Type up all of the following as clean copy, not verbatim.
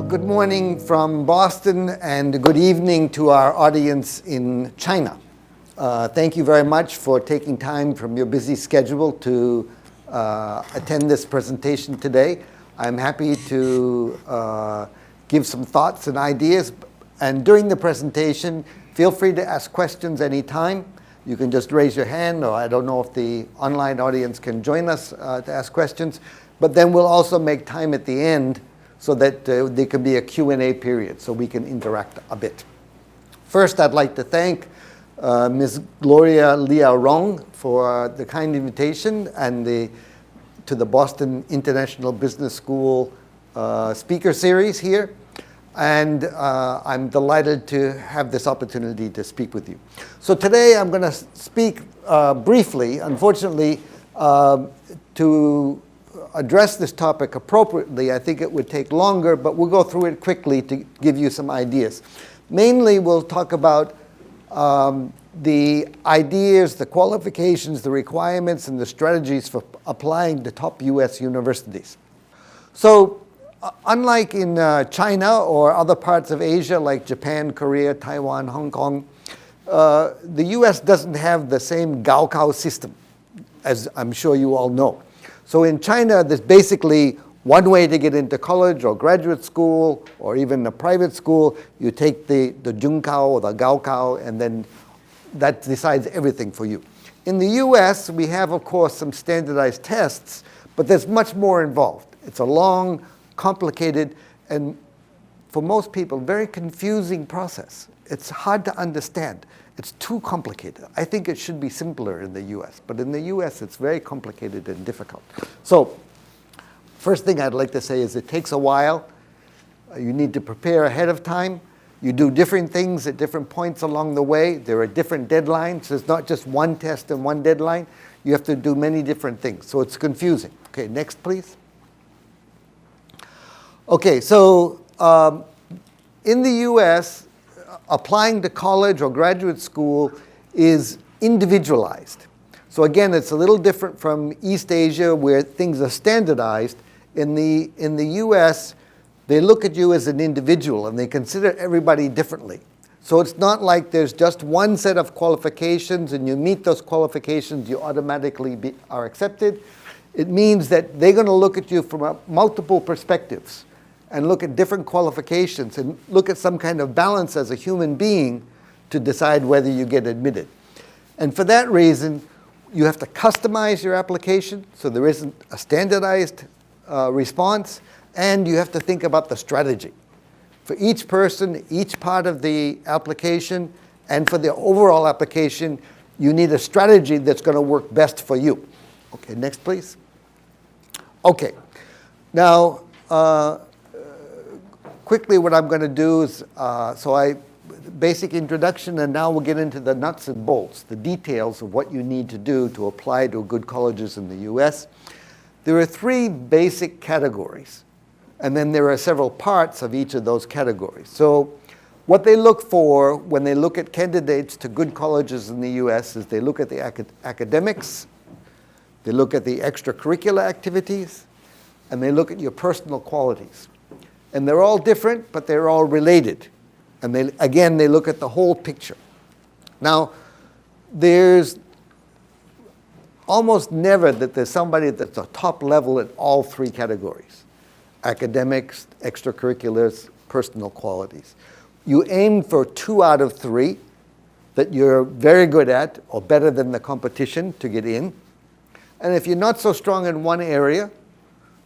Good morning from Boston and good evening to our audience in China. Thank you very much for taking time from your busy schedule to attend this presentation today. I'm happy to give some thoughts and ideas, and during the presentation, feel free to ask questions anytime. You can just raise your hand, or I don't know if the online audience can join us to ask questions, but then we'll also make time at the end so that there can be a Q&A period so we can interact a bit. First, I'd like to thank Ms. Gloria Liao-Rong for the kind invitation and to the Boston International Business School speaker series here. And I'm delighted to have this opportunity to speak with you. So today I'm going to speak briefly, unfortunately, to address this topic appropriately. I think it would take longer, but we'll go through it quickly to give you some ideas. Mainly, we'll talk about the ideas, the qualifications, the requirements, and the strategies for applying to top US universities. So, unlike in China or other parts of Asia like Japan, Korea, Taiwan, Hong Kong, the US doesn't have the same Gaokao system, as I'm sure you all know. So in China, there's basically one way to get into college or graduate school or even a private school. You take the Junkao or the Gaokao, and then that decides everything for you. In the US, we have, of course, some standardized tests, but there's much more involved. It's a long, complicated, and for most people, very confusing process. It's hard to understand. It's too complicated. I think it should be simpler in the US, but in the US, it's very complicated and difficult. So, first thing I'd like to say is it takes a while. You need to prepare ahead of time. You do different things at different points along the way. There are different deadlines. There's not just one test and one deadline. You have to do many different things, so it's confusing. Okay, next, please. Okay, so in the US, applying to college or graduate school is individualized. So again, it's a little different from East Asia where things are standardized. In the US, they look at you as an individual and they consider everybody differently. So it's not like there's just one set of qualifications and you meet those qualifications, you automatically are accepted. It means that they're going to look at you from multiple perspectives and look at different qualifications and look at some kind of balance as a human being to decide whether you get admitted. And for that reason, you have to customize your application so there isn't a standardized response, and you have to think about the strategy. For each person, each part of the application, and for the overall application, you need a strategy that's going to work best for you. Okay, next please. Okay, now, quickly, what I'm going to do is, basic introduction, and now we'll get into the nuts and bolts, the details of what you need to do to apply to good colleges in the US. There are three basic categories, and then there are several parts of each of those categories. So what they look for when they look at candidates to good colleges in the US is they look at the academics, they look at the extracurricular activities, and they look at your personal qualities. And they're all different, but they're all related. And they look at the whole picture. Now, there's almost never that there's somebody that's a top level at all three categories: academics, extracurriculars, personal qualities. You aim for 2 out of 3 that you're very good at or better than the competition to get in. And if you're not so strong in one area,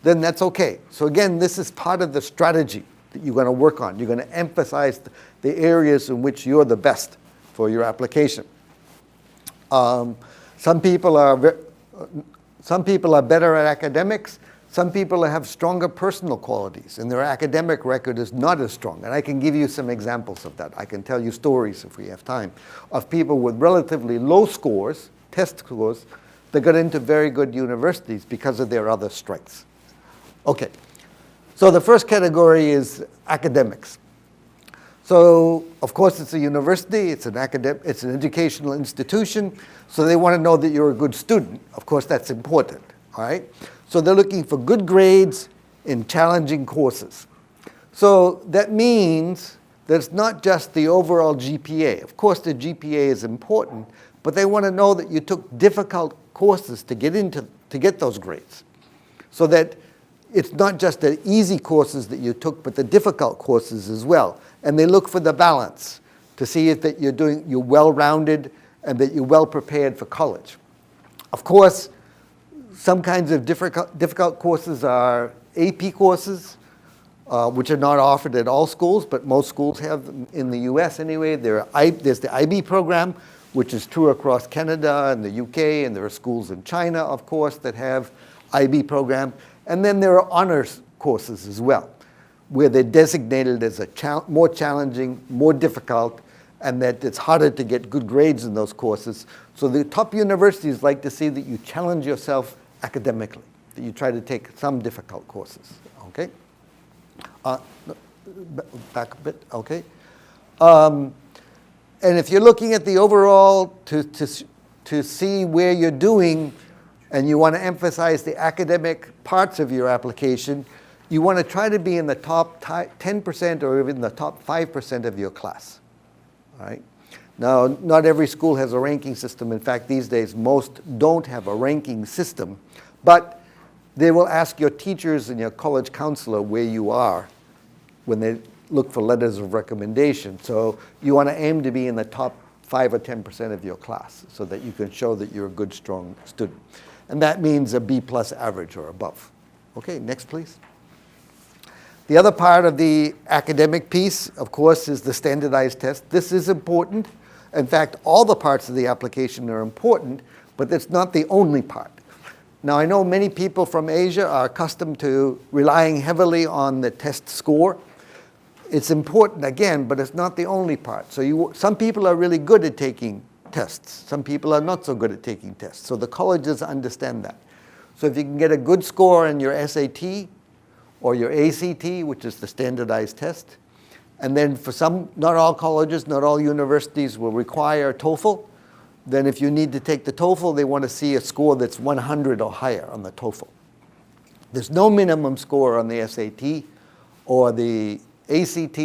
then that's okay. So again, this is part of the strategy that you're going to work on. You're going to emphasize the areas in which you're the best for your application. Some people are better at academics. Some people have stronger personal qualities, and their academic record is not as strong. And I can give you some examples of that. I can tell you stories, if we have time, of people with relatively low scores, test scores, that got into very good universities because of their other strengths. Okay, so the first category is academics. So, of course, it's a university, it's an educational institution, so they want to know that you're a good student. Of course, that's important, all right? So they're looking for good grades in challenging courses. So that means that it's not just the overall GPA. Of course, the GPA is important, but they want to know that you took difficult courses to get those grades. So that it's not just the easy courses that you took, but the difficult courses as well. And they look for the balance to see if that you're well-rounded and that you're well-prepared for college. Of course, some kinds of difficult courses are AP courses, which are not offered at all schools, but most schools have them in the US anyway. There's the IB program, which is true across Canada and the UK, and there are schools in China, of course, that have IB program. And then there are honors courses as well, where they're designated as more challenging, more difficult, and that it's harder to get good grades in those courses. So the top universities like to see that you challenge yourself academically, that you try to take some difficult courses, okay? Back a bit, okay? And if you're looking at the overall to see where you're doing, and you want to emphasize the academic parts of your application, you want to try to be in the top 10% or even the top 5% of your class. All right? Now, not every school has a ranking system. In fact, these days, most don't have a ranking system. But they will ask your teachers and your college counselor where you are when they look for letters of recommendation. So you want to aim to be in the top 5 or 10% of your class so that you can show that you're a good, strong student. And that means a B+ average or above. Okay, next please. The other part of the academic piece, of course, is the standardized test. This is important. In fact, all the parts of the application are important, but it's not the only part. Now, I know many people from Asia are accustomed to relying heavily on the test score. It's important, again, but it's not the only part. So some people are really good at taking tests. Some people are not so good at taking tests. So the colleges understand that. So if you can get a good score in your SAT or your ACT, which is the standardized test, and then for some, not all colleges, not all universities will require TOEFL, then if you need to take the TOEFL, they want to see a score that's 100 or higher on the TOEFL. There's no minimum score on the SAT or the ACT.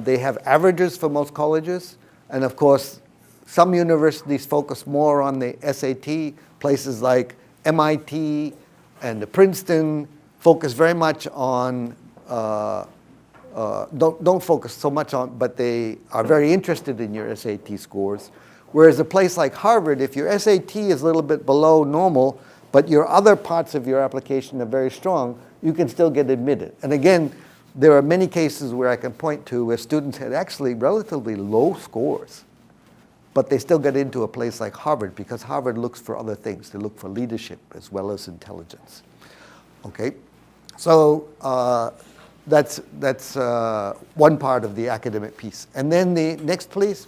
They have averages for most colleges. And of course, some universities focus more on the SAT. Places like MIT and Princeton focus very much on, don't focus so much on, but they are very interested in your SAT scores. Whereas a place like Harvard, if your SAT is a little bit below normal, but your other parts of your application are very strong, you can still get admitted. And again, there are many cases where I can point to where students had actually relatively low scores, but they still get into a place like Harvard because Harvard looks for other things. They look for leadership as well as intelligence. Okay, so that's one part of the academic piece. And then the next, please,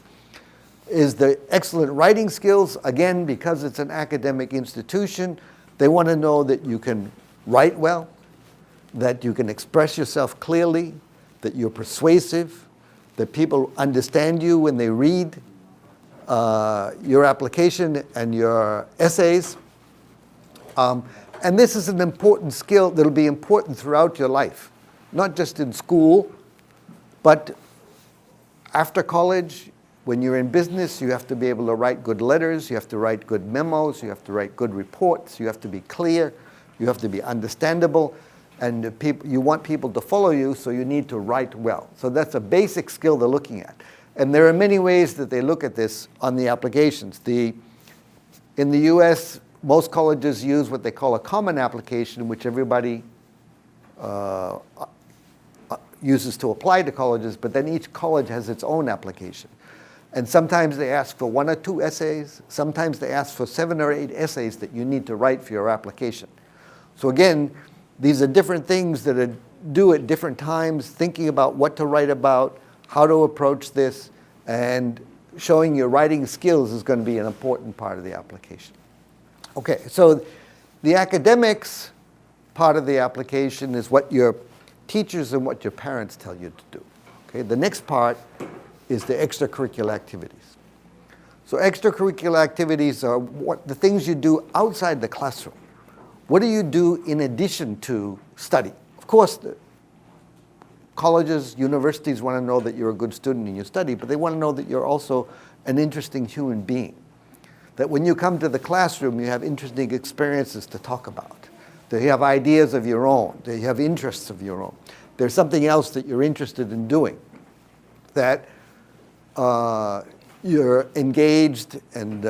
is the excellent writing skills. Again, because it's an academic institution, they want to know that you can write well, that you can express yourself clearly, that you're persuasive, that people understand you when they read your application and your essays. And this is an important skill that'll be important throughout your life, not just in school, but after college. When you're in business, you have to be able to write good letters, you have to write good memos, you have to write good reports, you have to be clear, you have to be understandable, and you want people to follow you, so you need to write well. So that's a basic skill they're looking at. And there are many ways that they look at this on the applications. In the US, most colleges use what they call a common application, which everybody uses to apply to colleges, but then each college has its own application. And sometimes they ask for 1 or 2 essays. Sometimes they ask for 7 or 8 essays that you need to write for your application. So again, these are different things that are due at different times, thinking about what to write about, how to approach this, and showing your writing skills is going to be an important part of the application. Okay, so the academics part of the application is what your teachers and what your parents tell you to do. Okay, the next part is the extracurricular activities. So extracurricular activities are the things you do outside the classroom. What do you do in addition to study? Of course, colleges, universities want to know that you're a good student and you study, but they want to know that you're also an interesting human being. That when you come to the classroom, you have interesting experiences to talk about. That you have ideas of your own. That you have interests of your own. There's something else that you're interested in doing. That you're engaged and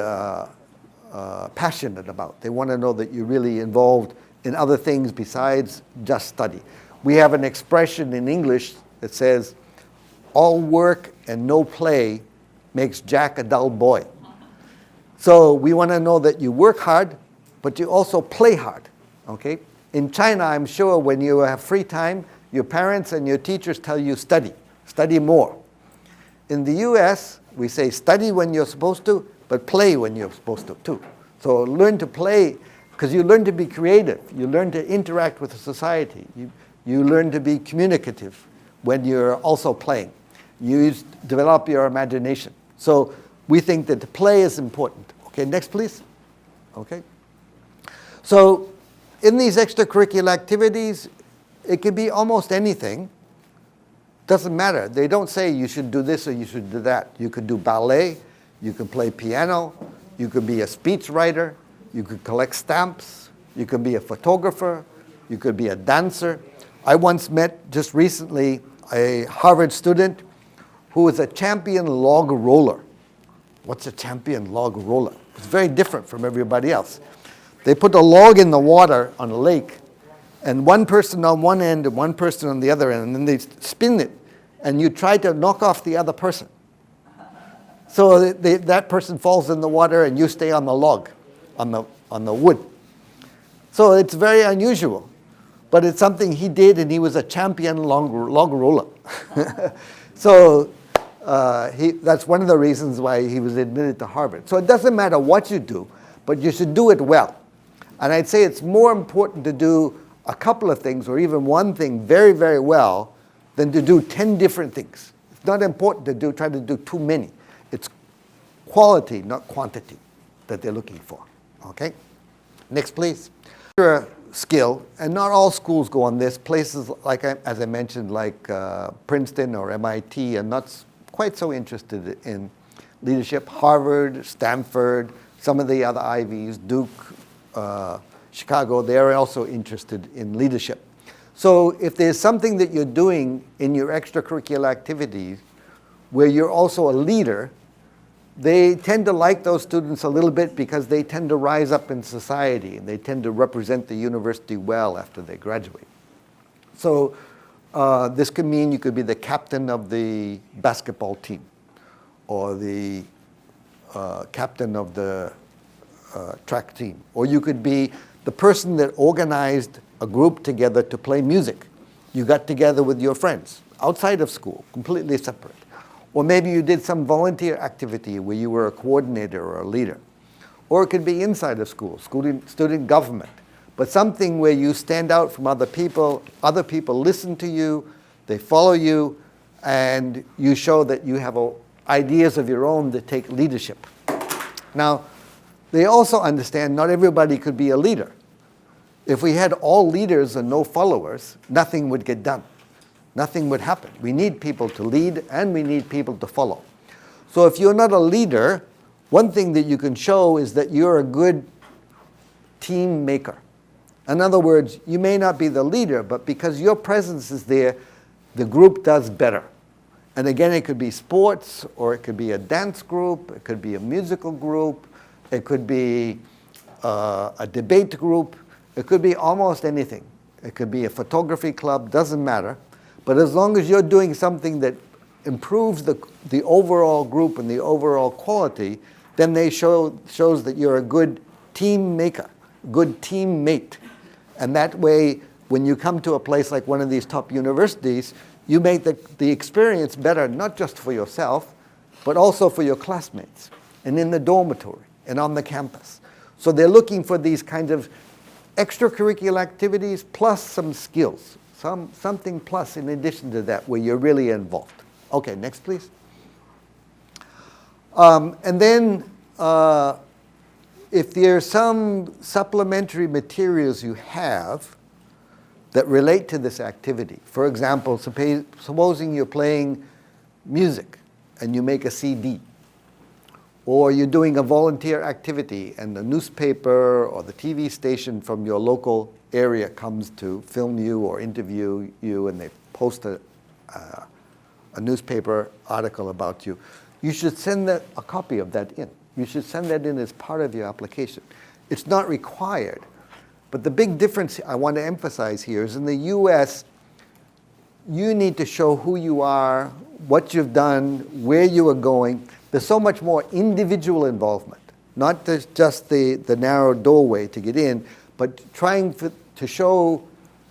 passionate about. They want to know that you're really involved in other things besides just study. We have an expression in English that says, all work and no play makes Jack a dull boy. So we want to know that you work hard, but you also play hard, okay? In China, I'm sure when you have free time, your parents and your teachers tell you study more. In the US, we say study when you're supposed to, but play when you're supposed to too. So learn to play, because you learn to be creative. You learn to interact with the society. You learn to be communicative when you're also playing. You develop your imagination. So we think that play is important. Okay, next please. Okay. So in these extracurricular activities, it can be almost anything. Doesn't matter. They don't say you should do this or you should do that. You could do ballet. You could play piano. You could be a speech writer. You could collect stamps. You could be a photographer. You could be a dancer. I once met just recently a Harvard student who was a champion log roller. What's a champion log roller? It's very different from everybody else. They put a log in the water on a lake, and one person on one end and one person on the other end, and then they spin it, and you try to knock off the other person. So that person falls in the water, and you stay on the log, on the wood. So it's very unusual. But it's something he did, and he was a champion log roller. So that's one of the reasons why he was admitted to Harvard. So it doesn't matter what you do, but you should do it well. And I'd say it's more important to do a couple of things, or even one thing very, very well, than to do 10 different things. It's not important to try to do too many. It's quality, not quantity, that they're looking for. Okay? Next, please. Skill, and not all schools go on this. Places like, as I mentioned, like Princeton or MIT are not quite so interested in leadership. Harvard, Stanford, some of the other Ivies, Duke, Chicago, they're also interested in leadership. So if there's something that you're doing in your extracurricular activities where you're also a leader, they tend to like those students a little bit because they tend to rise up in society and they tend to represent the university well after they graduate. So this could mean you could be the captain of the basketball team or the captain of the track team. Or you could be the person that organized a group together to play music. You got together with your friends outside of school, completely separate. Or maybe you did some volunteer activity where you were a coordinator or a leader. Or it could be inside of school, student government. But something where you stand out from other people listen to you, they follow you, and you show that you have ideas of your own that take leadership. Now, they also understand not everybody could be a leader. If we had all leaders and no followers, nothing would get done. Nothing would happen. We need people to lead and we need people to follow. So if you're not a leader, one thing that you can show is that you're a good team maker. In other words, you may not be the leader, but because your presence is there, the group does better. And again, it could be sports, or it could be a dance group, it could be a musical group, it could be a debate group, it could be almost anything. It could be a photography club, doesn't matter. But as long as you're doing something that improves the overall group and the overall quality, then they shows that you're a good team maker, good teammate. And that way, when you come to a place like one of these top universities, you make the experience better, not just for yourself, but also for your classmates, and in the dormitory, and on the campus. So they're looking for these kinds of extracurricular activities plus some skills, something plus in addition to that where you're really involved. Okay, next please. And then if there's some supplementary materials you have, that relate to this activity. For example, supposing you're playing music and you make a CD, or you're doing a volunteer activity and the newspaper or the TV station from your local area comes to film you or interview you, and they post a newspaper article about you. You should send a copy of that in. You should send that in as part of your application. It's not required, but the big difference I want to emphasize here is in the US, you need to show who you are, what you've done, where you are going. There's so much more individual involvement, not just the narrow doorway to get in, but trying to show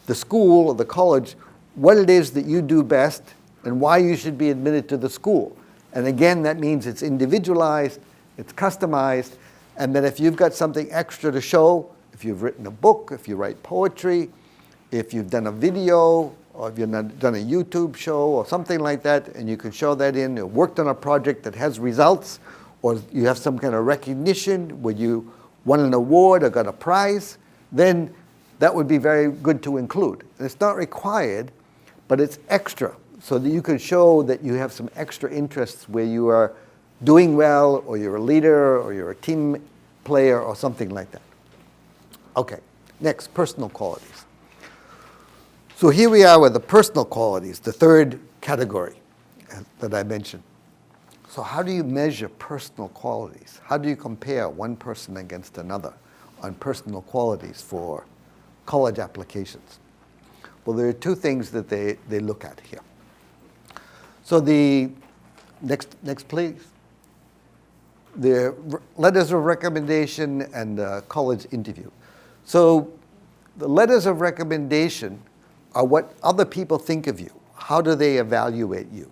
the school or the college what it is that you do best and why you should be admitted to the school. And again, that means it's individualized, it's customized, and that if you've got something extra to show, if you've written a book, if you write poetry, if you've done a video, or if you've done a YouTube show or something like that, and you can show that in, or worked on a project that has results, or you have some kind of recognition where you won an award or got a prize, then that would be very good to include. And it's not required, but it's extra, so that you can show that you have some extra interests where you are doing well, or you're a leader, or you're a team player, or something like that. Okay, next, personal qualities. So here we are with the personal qualities, the third category that I mentioned. So how do you measure personal qualities? How do you compare one person against another on personal qualities for college applications? Well, there are two things that they look at here. So the next please. The letters of recommendation and college interview. So the letters of recommendation are what other people think of you. How do they evaluate you?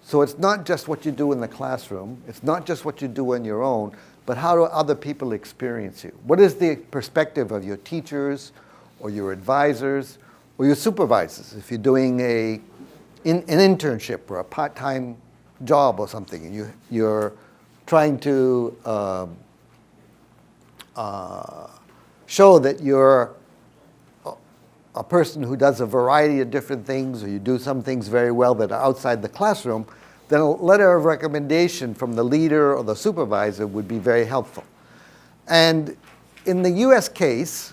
So it's not just what you do in the classroom. It's not just what you do on your own, but how do other people experience you? What is the perspective of your teachers or your advisors or your supervisors if you're doing an internship or a part-time job or something, and you're trying to show that you're a person who does a variety of different things, or you do some things very well that are outside the classroom, then a letter of recommendation from the leader or the supervisor would be very helpful. And in the US case,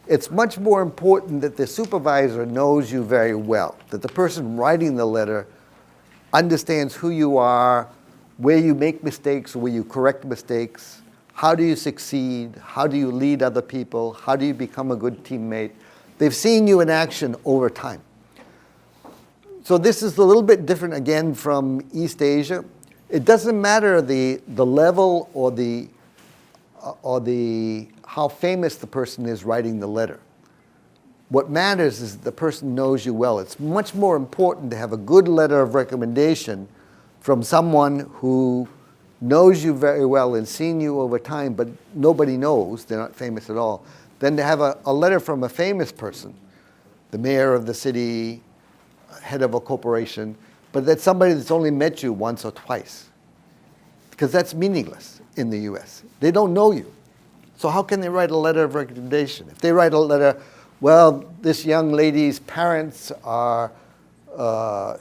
it's much more important that the supervisor knows you very well, that the person writing the letter understands who you are, where you make mistakes, where you correct mistakes, how do you succeed, how do you lead other people, how do you become a good teammate. They've seen you in action over time. So this is a little bit different again from East Asia. It doesn't matter the level or how famous the person is writing the letter. What matters is that the person knows you well. It's much more important to have a good letter of recommendation from someone who knows you very well and seen you over time, but nobody knows, they're not famous at all, than to have a letter from a famous person, the mayor of the city, head of a corporation, but that's somebody that's only met you once or twice. Because that's meaningless in the US. They don't know you. So how can they write a letter of recommendation? If they write a letter, well, this young lady's parents are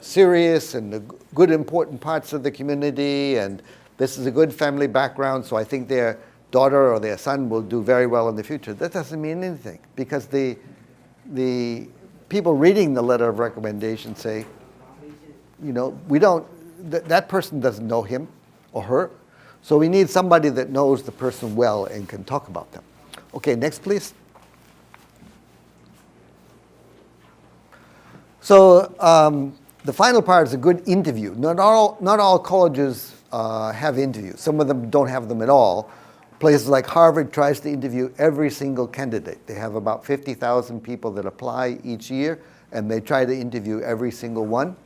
serious and the good important parts of the community, and this is a good family background, so I think their daughter or their son will do very well in the future. That doesn't mean anything, because the people reading the letter of recommendation say, you know, that person doesn't know him or her, so we need somebody that knows the person well and can talk about them. Okay, next please. So the final part is a good interview. Not all colleges have interviews. Some of them don't have them at all. Places like Harvard tries to interview every single candidate. They have about 50,000 people that apply each year, and they try to interview every single one.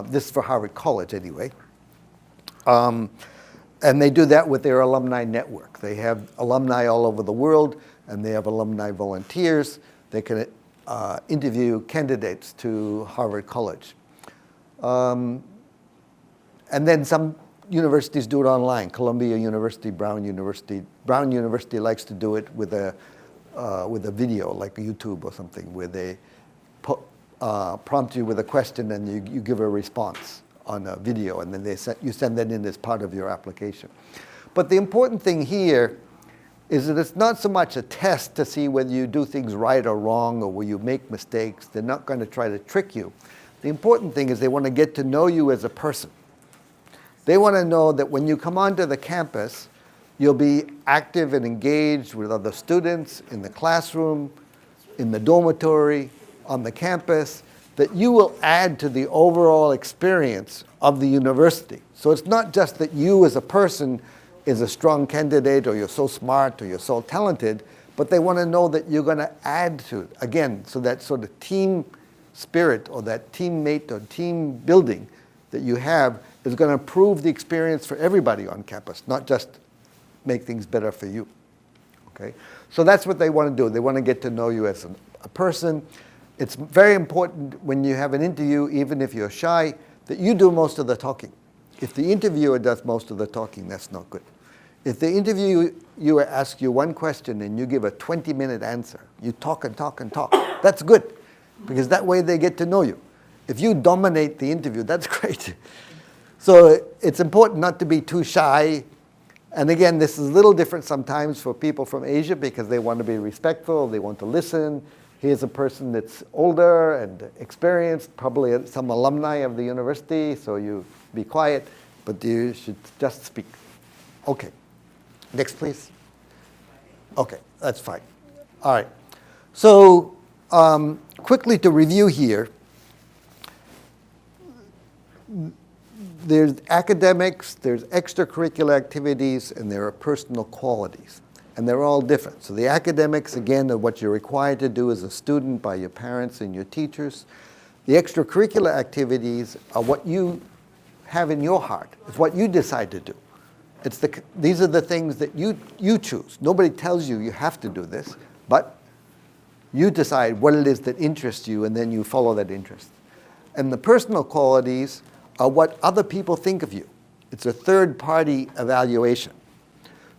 This is for Harvard College anyway. And they do that with their alumni network. They have alumni all over the world, and they have alumni volunteers. They can interview candidates to Harvard College. And then some universities do it online. Columbia University, Brown University. Brown University likes to do it with a video, like YouTube or something, where they prompt you with a question and you give a response on a video, and then you send that in as part of your application. But the important thing here is that it's not so much a test to see whether you do things right or wrong or where you make mistakes. They're not going to try to trick you. The important thing is they want to get to know you as a person. They want to know that when you come onto the campus, you'll be active and engaged with other students in the classroom, in the dormitory, on the campus, that you will add to the overall experience of the university. So it's not just that you as a person is a strong candidate or you're so smart or you're so talented, but they want to know that you're going to add to it. Again, so that sort of team spirit or that teammate or team building that you have is going to improve the experience for everybody on campus, not just make things better for you. Okay? So that's what they want to do. They want to get to know you as a person. It's very important when you have an interview, even if you're shy, that you do most of the talking. If the interviewer does most of the talking, that's not good. If the interviewer asks you one question and you give a 20-minute answer, you talk and talk and talk, that's good, because that way they get to know you. If you dominate the interview, that's great. So it's important not to be too shy. And again, this is a little different sometimes for people from Asia because they want to be respectful, they want to listen. Here's a person that's older and experienced, probably some alumni of the university, so you be quiet, but you should just speak. Okay. Next, please. Okay, that's fine. All right. So quickly to review here, there's academics, there's extracurricular activities, and there are personal qualities. And they're all different. So the academics, again, are what you're required to do as a student by your parents and your teachers. The extracurricular activities are what you have in your heart. It's what you decide to do. These are the things that you choose. Nobody tells you you have to do this, but you decide what it is that interests you, and then you follow that interest. And the personal qualities are what other people think of you. It's a third-party evaluation.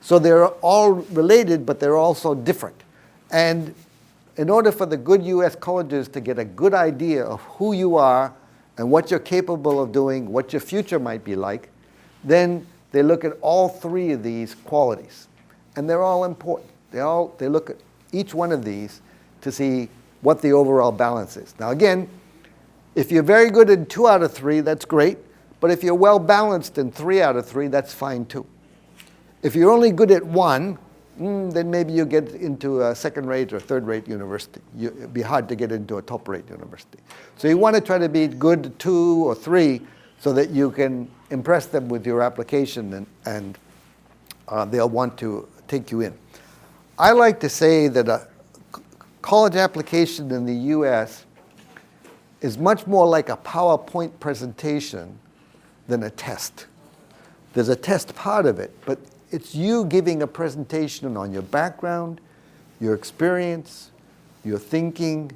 So they're all related, but they're also different. And in order for the good U.S. colleges to get a good idea of who you are and what you're capable of doing, what your future might be like, then they look at all three of these qualities. And they're all important. They look at each one of these to see what the overall balance is. Now again, if you're very good in 2 out of 3, that's great. But if you're well balanced in 3 out of 3, that's fine too. If you're only good at 1, then maybe you get into a second-rate or third-rate university. It'd be hard to get into a top-rate university. So you want to try to be good at 2 or 3 so that you can impress them with your application and they'll want to take you in. I like to say that a college application in the U.S. is much more like a PowerPoint presentation than a test. There's a test part of it, but it's you giving a presentation on your background, your experience, your thinking,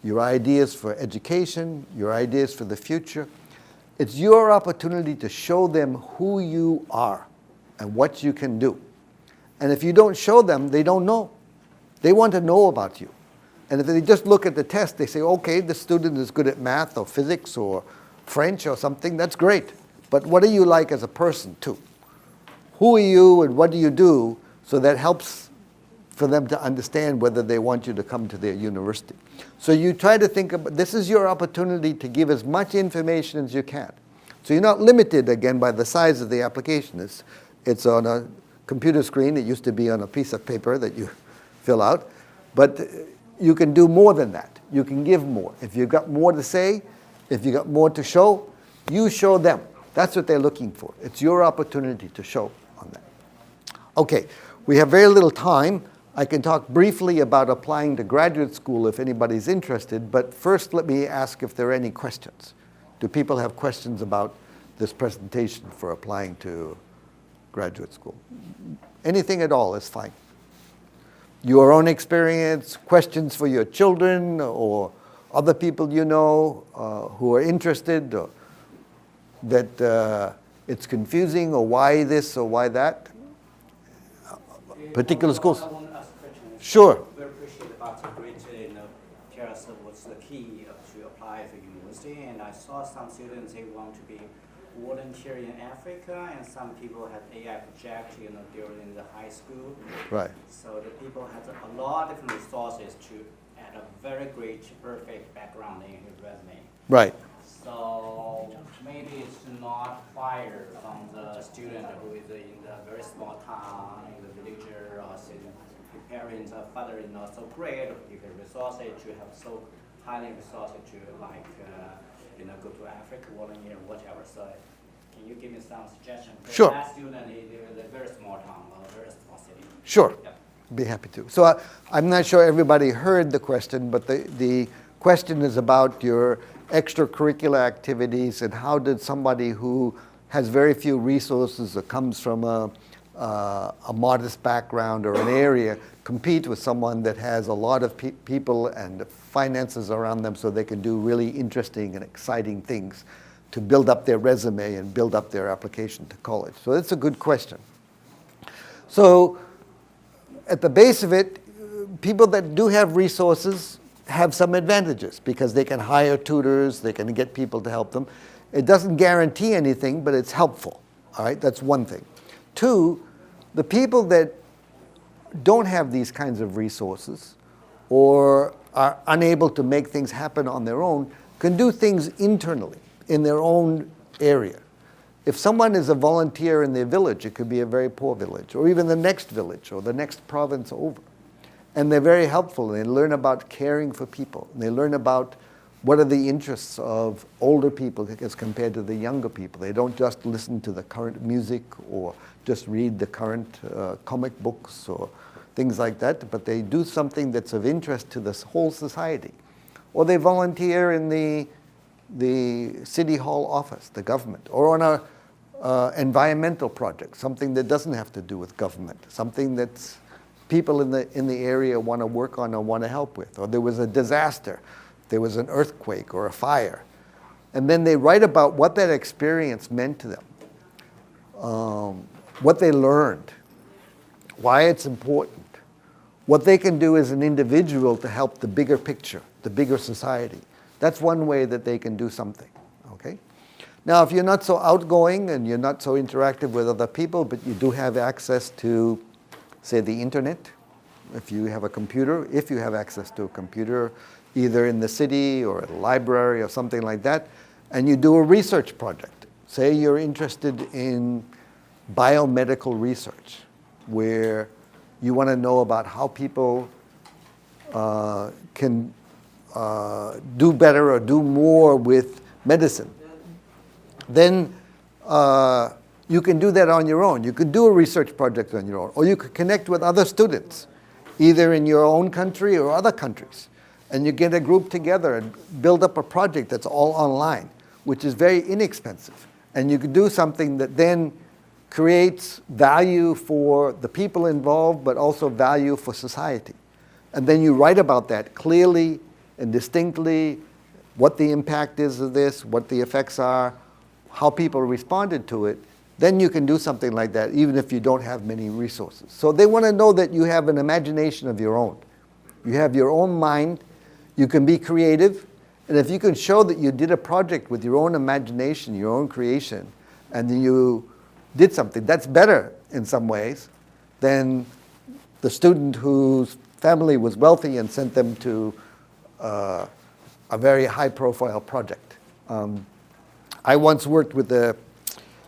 your ideas for education, your ideas for the future. It's your opportunity to show them who you are and what you can do. And if you don't show them, they don't know. They want to know about you. And if they just look at the test, they say, okay, the student is good at math or physics or French or something, that's great. But what are you like as a person too? Who are you and what do you do? So that helps for them to understand whether they want you to come to their university. So you try to think about, this is your opportunity to give as much information as you can. So you're not limited, again, by the size of the application. It's on a computer screen. It used to be on a piece of paper that you fill out. But you can do more than that. You can give more. If you've got more to say, if you've got more to show, you show them. That's what they're looking for. It's your opportunity to show on that. Okay, we have very little time. I can talk briefly about applying to graduate school if anybody's interested, but first let me ask if there are any questions. Do people have questions about this presentation for applying to graduate school? Anything at all is fine. Your own experience, questions for your children or other people you know who are interested, or that it's confusing, or why this or why that? Particular schools? I want to ask a question. Sure. We appreciate about the great tell us what's the key at the university, and I saw some students, they want to be volunteer in Africa, and some people had AI project, during the high school. Right. So the people had a lot of different resources to add a very great, perfect background in his resume. Right. So maybe it's not fire from the student who is in the very small town, in the village, or city. Parents or father is not so great, you can resources to have so highly resources to go to Africa, volunteer, whatever. So can you give me some suggestions? Sure. That student is a very small town or very small city. Sure. Yep. Be happy to. So I'm not sure everybody heard the question, but the question is about your extracurricular activities and how did somebody who has very few resources or comes from a modest background or an area compete with someone that has a lot of people and finances around them so they can do really interesting and exciting things to build up their resume and build up their application to college. So that's a good question. So at the base of it, people that do have resources have some advantages because they can hire tutors, they can get people to help them. It doesn't guarantee anything, but it's helpful. All right, that's one thing. Two, the people that don't have these kinds of resources or are unable to make things happen on their own can do things internally in their own area. If someone is a volunteer in their village, it could be a very poor village, or even the next village or the next province over. And they're very helpful. They learn about caring for people. They learn about what are the interests of older people as compared to the younger people. They don't just listen to the current music or just read the current comic books or things like that, but they do something that's of interest to this whole society. Or they volunteer in the city hall office, the government, or on a environmental project, something that doesn't have to do with government, something that's people in the area want to work on or want to help with. Or there was a disaster, there was an earthquake or a fire. And then they write about what that experience meant to them, what they learned, why it's important, what they can do as an individual to help the bigger picture, the bigger society. That's one way that they can do something, okay? Now, if you're not so outgoing and you're not so interactive with other people, but you do have access to, say, the internet, if you have a computer, if you have access to a computer, either in the city or at a library or something like that, and you do a research project. Say you're interested in biomedical research, where you want to know about how people can do better or do more with medicine. Then you can do that on your own. You could do a research project on your own, or you could connect with other students, either in your own country or other countries. And you get a group together and build up a project that's all online, which is very inexpensive. And you could do something that then creates value for the people involved, but also value for society. And then you write about that clearly and distinctly, what the impact is of this, what the effects are, how people responded to it. Then you can do something like that, even if you don't have many resources. So they want to know that you have an imagination of your own. You have your own mind. You can be creative. And if you can show that you did a project with your own imagination, your own creation, and you did something, that's better in some ways than the student whose family was wealthy and sent them to a very high-profile project. I once worked with a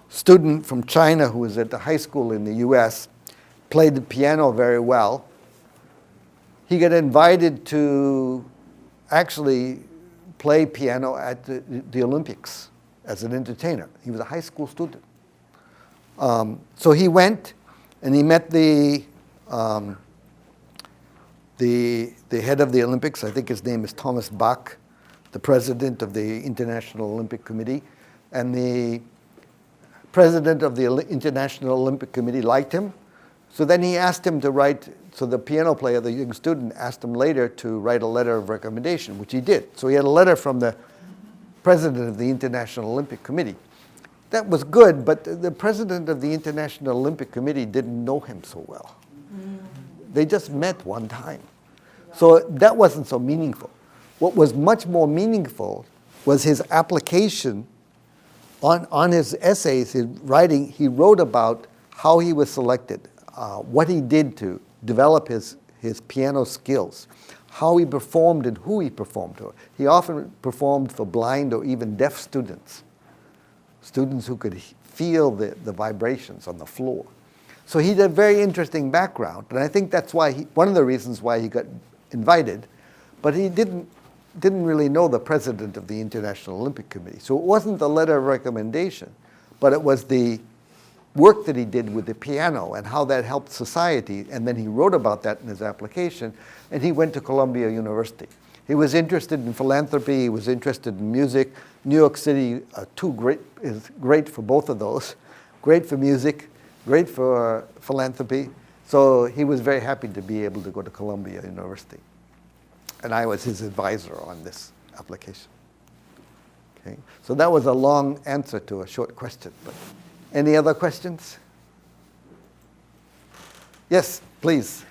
student from China who was at the high school in the US, played the piano very well. He got invited to actually play piano at the Olympics as an entertainer. He was a high school student. So he went and he met the head of the Olympics. I think his name is Thomas Bach, the president of the International Olympic Committee. And the president of the International Olympic Committee liked him. So then he asked him to write, so the piano player, the young student, asked him later to write a letter of recommendation, which he did. So he had a letter from the president of the International Olympic Committee. That was good, but the president of the International Olympic Committee didn't know him so well. They just met one time. So that wasn't so meaningful. What was much more meaningful was his application on his essays, his writing. He wrote about how he was selected, what he did to develop his piano skills, how he performed and who he performed to. He often performed for blind or even deaf students who could feel the vibrations on the floor. So he had a very interesting background, and I think that's why one of the reasons why he got invited, but he didn't really know the president of the International Olympic Committee. So it wasn't the letter of recommendation, but it was the work that he did with the piano and how that helped society, and then he wrote about that in his application, and he went to Columbia University. He was interested in philanthropy, he was interested in music. New York City is great for both of those, great for music, great for philanthropy. So he was very happy to be able to go to Columbia University. And I was his advisor on this application. Okay. So that was a long answer to a short question. But any other questions? Yes, please.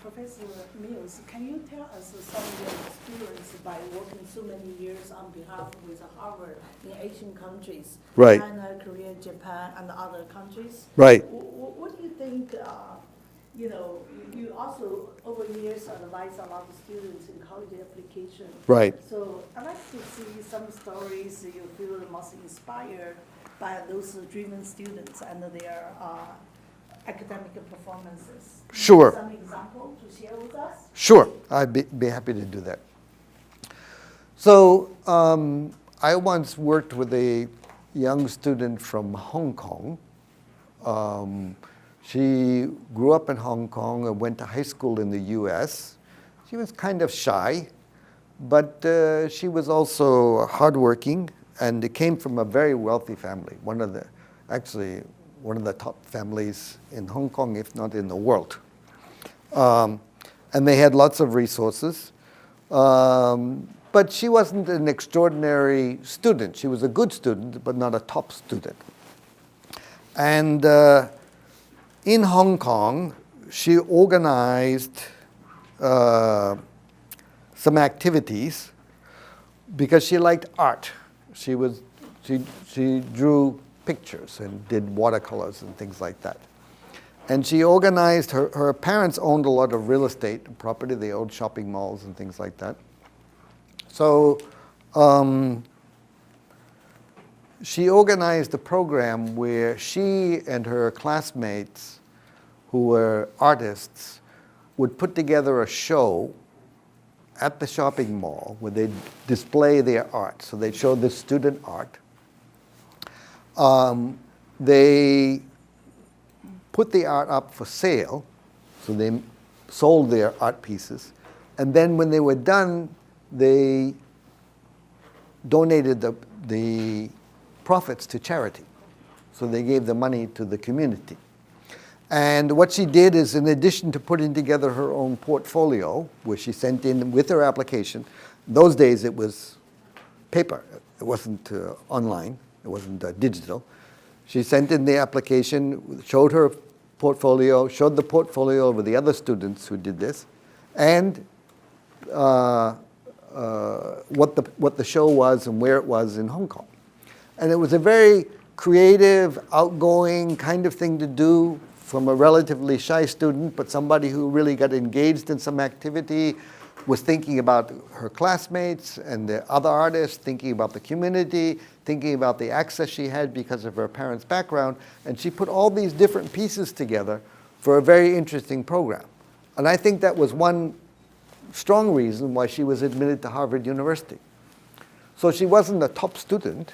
Professor Mills, can you tell us some of your experience by working so many years on behalf with Harvard in Asian countries, Right. China, Korea, Japan, and other countries? Right. What do you think? You also over the years advise a lot of students in college application. Right. So I'd like to see some stories you feel most inspired by those driven students and their academic performances. Sure. Some example to share with us? Sure, I'd be happy to do that. So I once worked with a young student from Hong Kong. She grew up in Hong Kong and went to high school in the US. She was kind of shy, but she was also hardworking, and came from a very wealthy family, one of the top families in Hong Kong, if not in the world. And they had lots of resources. But she wasn't an extraordinary student. She was a good student, but not a top student. And in Hong Kong, she organized some activities because she liked art. She drew pictures and did watercolors and things like that. And she organized, her parents owned a lot of real estate and property. They owned shopping malls and things like that. So she organized a program where she and her classmates, who were artists, would put together a show at the shopping mall where they'd display their art. So they'd show the student art. They put the art up for sale, so they sold their art pieces. And then when they were done, they donated the profits to charity. So they gave the money to the community. And what she did is, in addition to putting together her own portfolio, where she sent in with her application, in those days it was paper, it wasn't online, it wasn't digital. She sent in the application, showed her portfolio, showed the portfolio of the other students who did this, and what the show was and where it was in Hong Kong. And it was a very creative, outgoing kind of thing to do from a relatively shy student, but somebody who really got engaged in some activity, was thinking about her classmates and the other artists, thinking about the community, thinking about the access she had because of her parents' background, and she put all these different pieces together for a very interesting program. And I think that was one strong reason why she was admitted to Harvard University. So she wasn't a top student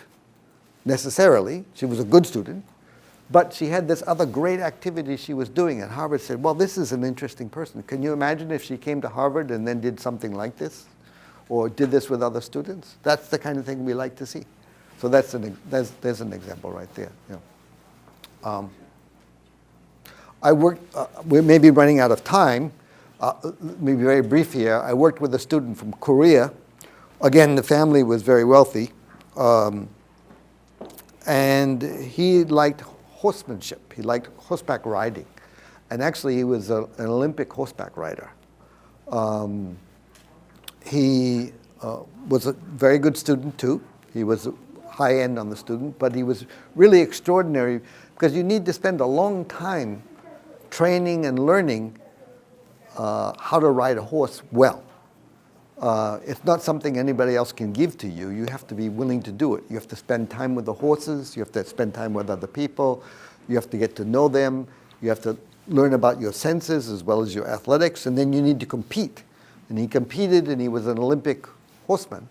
necessarily, she was a good student, but she had this other great activity she was doing, and Harvard said, well, this is an interesting person. Can you imagine if she came to Harvard and then did something like this, or did this with other students? That's the kind of thing we like to see. So there's an example right there. Yeah. I worked, we may be running out of time, maybe very brief here. I worked with a student from Korea. Again, the family was very wealthy, and he liked horsemanship. He liked horseback riding. And actually, he was an Olympic horseback rider. He was a very good student too. He was high end on the student, but he was really extraordinary because you need to spend a long time training and learning how to ride a horse well. It's not something anybody else can give to you. You have to be willing to do it. You have to spend time with the horses. You have to spend time with other people. You have to get to know them. You have to learn about your senses as well as your athletics, and then you need to compete. And he competed, and he was an Olympic horseman.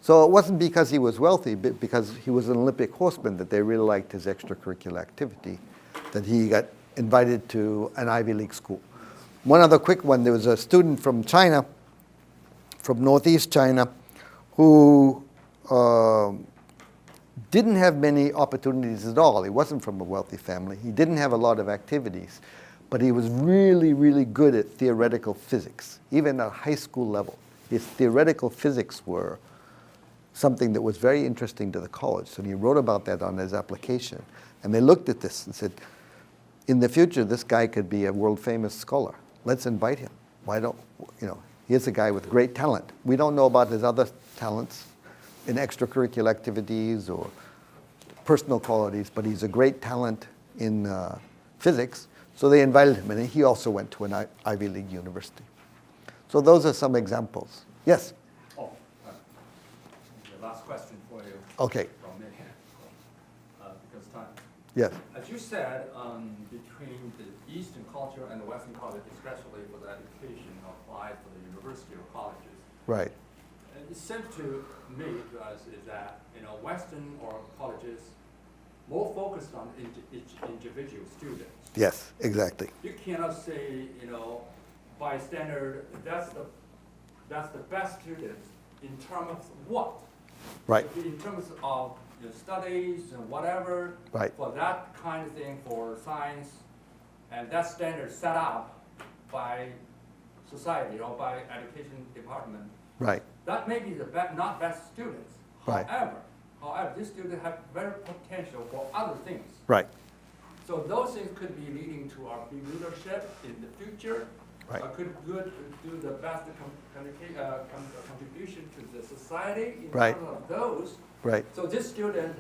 So it wasn't because he was wealthy, but because he was an Olympic horseman that they really liked his extracurricular activity, that he got invited to an Ivy League school. One other quick one, there was a student from China, from Northeast China, who didn't have many opportunities at all. He wasn't from a wealthy family. He didn't have a lot of activities, but he was really, really good at theoretical physics, even at high school level. His theoretical physics were something that was very interesting to the college. So he wrote about that on his application. And they looked at this and said, in the future, this guy could be a world famous scholar. Let's invite him. Why don't, here's a guy with great talent. We don't know about his other talents in extracurricular activities or personal qualities, but he's a great talent in physics. So they invited him, and he also went to an Ivy League university. So those are some examples. Yes? Oh, the last question for you. Okay. From me, because time. Yes. As you said, between the Eastern culture and the Western culture, especially for the education applied for the university or colleges, Right. it seems to me to us is that Western or colleges more focused on each individual student. Yes, exactly. You cannot say by standard that's the best students in terms of what? Right. In terms of your studies and whatever. Right. For that kind of thing for science, and that standard set up by society or by education department. Right. That may be the not best students. Right. However, these students have very potential for other things. Right. So those things could be leading to our leadership in the future. Right. Could do the best contribution to the society in Right. terms of those. Right. So this student,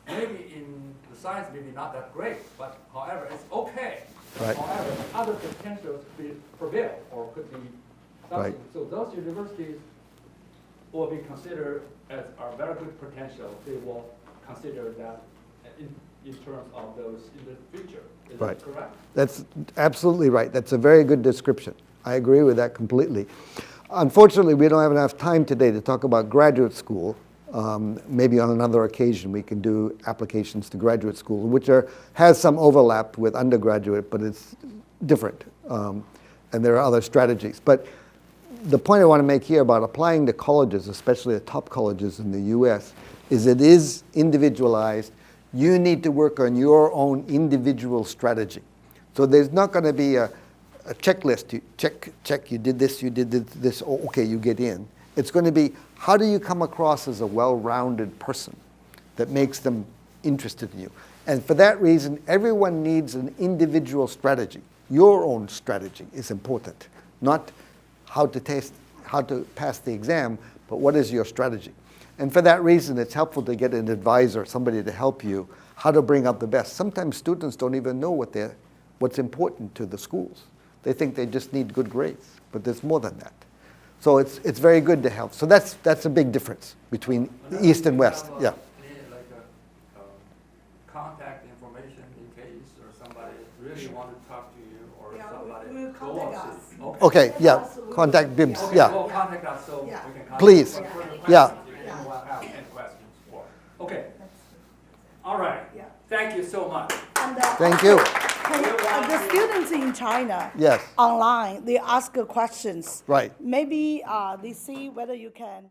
maybe in the science, maybe not that great, but however, it's okay. Right. However, other potentials prevail or could be something. Right. So those universities will be considered as our very good potential. They will consider that in terms of those in the future. Is Right. that correct? That's absolutely right. That's a very good description. I agree with that completely. Unfortunately, we don't have enough time today to talk about graduate school. Maybe on another occasion we can do applications to graduate school, which has some overlap with undergraduate, but it's different. And there are other strategies. But the point I want to make here about applying to colleges, especially the top colleges in the US, is it is individualized. You need to work on your own individual strategy. So there's not going to be a checklist. You check, you did this, oh, okay, you get in. It's going to be, how do you come across as a well-rounded person that makes them interested in you? And for that reason, everyone needs an individual strategy. Your own strategy is important, not how to pass the exam, but what is your strategy? And for that reason, it's helpful to get an advisor, somebody to help you, how to bring out the best. Sometimes students don't even know what's important to the schools. They think they just need good grades, but there's more than that. So it's very good to help. So that's a big difference between East and West. Yeah. Like contact information in case or somebody really want to talk to you or somebody will go on contact us. to. Okay, yeah, contact Bibs, Okay, yeah. well, contact us so Yeah. we can contact Please. you for further Yeah. questions if anyone have any questions for. Okay, all right. Yeah. Thank you so much. And, Thank you. the students in China, Yes. online, they ask questions. Right. Maybe they see whether you can